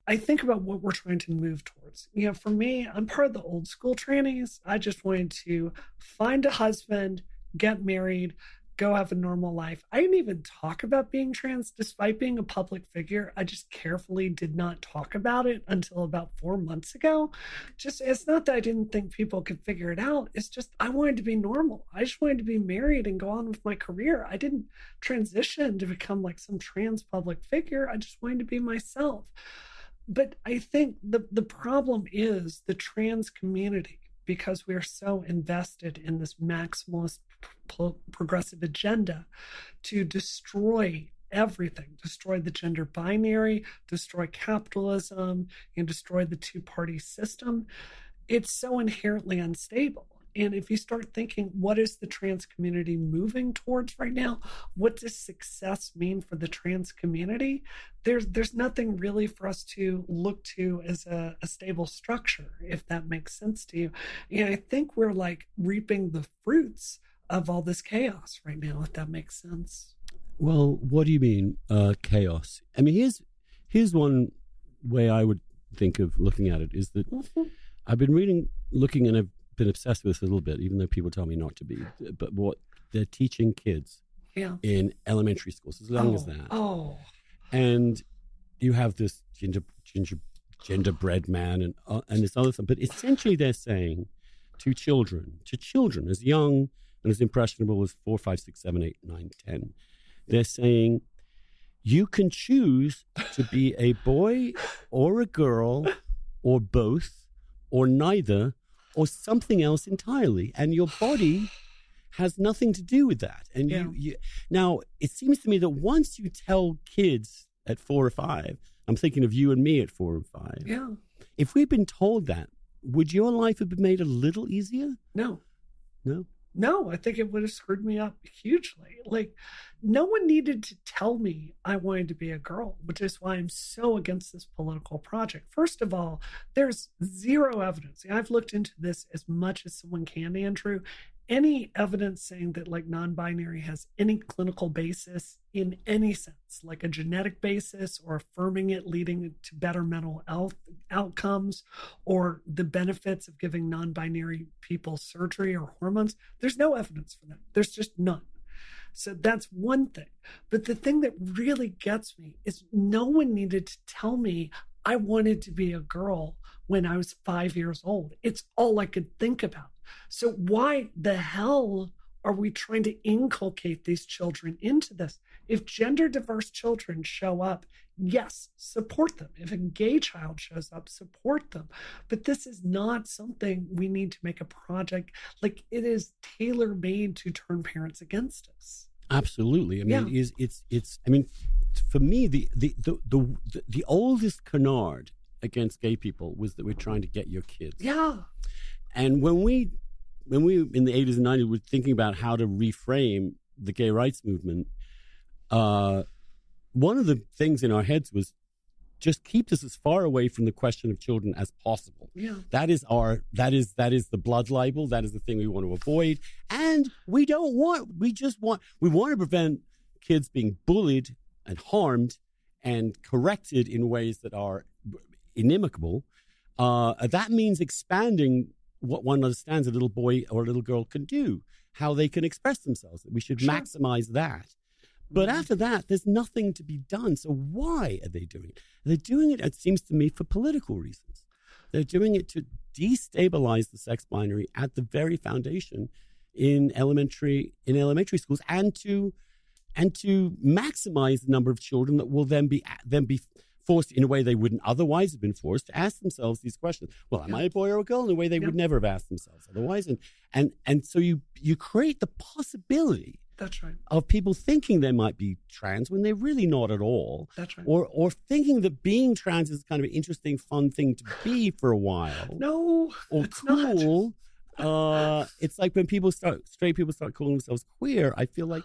I think about what we're trying to move towards. For me, I'm part of the old school trannies. I just wanted to find a husband, get married, go have a normal life. I didn't even talk about being trans despite being a public figure. I just carefully did not talk about it until about 4 months ago. It's not that I didn't think people could figure it out. It's just I wanted to be normal. I just wanted to be married and go on with my career. I didn't transition to become like some trans public figure. I just wanted to be myself. But I think the problem is the trans community, because we are so invested in this maximalist progressive agenda to destroy everything, destroy the gender binary, destroy capitalism, and destroy the two-party system. It's so inherently unstable. And if you start thinking, what is the trans community moving towards right now? What does success mean for the trans community? There's nothing really for us to look to as a stable structure, if that makes sense to you. And I think we're like reaping the fruits of all this chaos right now, if that makes sense. Well, what do you mean, chaos? I mean, here's one way I would think of looking at it is that I've been looking, and I've been obsessed with this a little bit, even though people tell me not to be, but what they're teaching kids in elementary schools, as long as that. And you have this genderbread man and this other thing, but essentially they're saying to children as young and as impressionable as 4, 5, 6, 7, 8, 9, 10, they're saying you can choose to be a boy or a girl or both or neither or something else entirely, and your body has nothing to do with that. And you now, it seems to me that once you tell kids at 4 or 5, I'm thinking of you and me at 4 and 5. Yeah. If we'd been told that, would your life have been made a little easier? No. No, I think it would have screwed me up hugely. Like, no one needed to tell me I wanted to be a girl, which is why I'm so against this political project. First of all, there's zero evidence. I've looked into this as much as someone can, Andrew. Any evidence saying that like non-binary has any clinical basis in any sense, like a genetic basis or affirming it leading to better mental health outcomes or the benefits of giving non-binary people surgery or hormones, there's no evidence for that. There's just none. So that's one thing. But the thing that really gets me is no one needed to tell me I wanted to be a girl when I was 5 years old. It's all I could think about. So why the hell are we trying to inculcate these children into this? If gender diverse children show up, yes, support them. If a gay child shows up, support them. But this is not something we need to make a project. Like, it is tailor made to turn parents against us. Absolutely. I mean, it's. I mean, for me, the oldest canard against gay people was that we're trying to get your kids. Yeah. And when we in the 80s and 90s were thinking about how to reframe the gay rights movement, one of the things in our heads was just keep this as far away from the question of children as possible. Yeah. That is the blood libel. That is the thing we want to avoid. And we want to prevent kids being bullied and harmed and corrected in ways that are inimical. That means expanding what one understands a little boy or a little girl can do, how they can express themselves. We should maximize that. But after that, there's nothing to be done. So why are they doing it? They're doing it, it seems to me, for political reasons. They're doing it to destabilize the sex binary at the very foundation in elementary schools, and to maximize the number of children that will then be forced in a way they wouldn't otherwise have been forced to ask themselves these questions. Well, am I a boy or a girl? In a way they would never have asked themselves otherwise. And so you create the possibility. That's right. Of people thinking they might be trans when they're really not at all. That's right. Or thinking that being trans is kind of an interesting, fun thing to be for a while. No, or it's cool. Not. It's like when straight people start calling themselves queer, I feel like,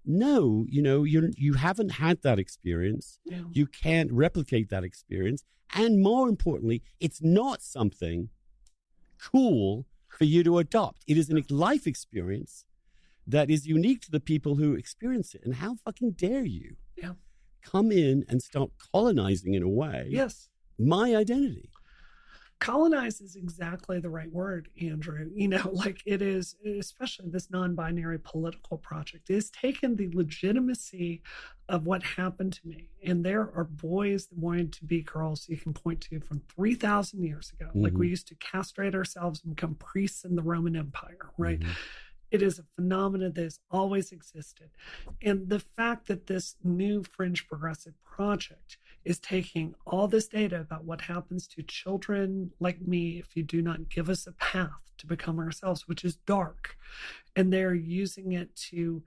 no, you haven't had that experience. Yeah. You can't replicate that experience. And more importantly, it's not something cool for you to adopt. It is a life experience that is unique to the people who experience it. And how fucking dare you come in and start colonizing in a way yes. my identity. Colonize is exactly the right word, Andrew. Like it is, especially this non-binary political project, is taken the legitimacy of what happened to me. And there are boys that wanted to be girls you can point to from 3,000 years ago. Mm-hmm. Like we used to castrate ourselves and become priests in the Roman Empire, right? Mm-hmm. It is a phenomenon that has always existed. And the fact that this new fringe progressive project is taking all this data about what happens to children like me if you do not give us a path to become ourselves, which is dark, and they're using it to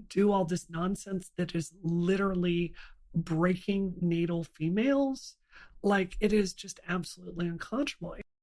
do all this nonsense that is literally breaking natal females, like it is just absolutely unconscionable.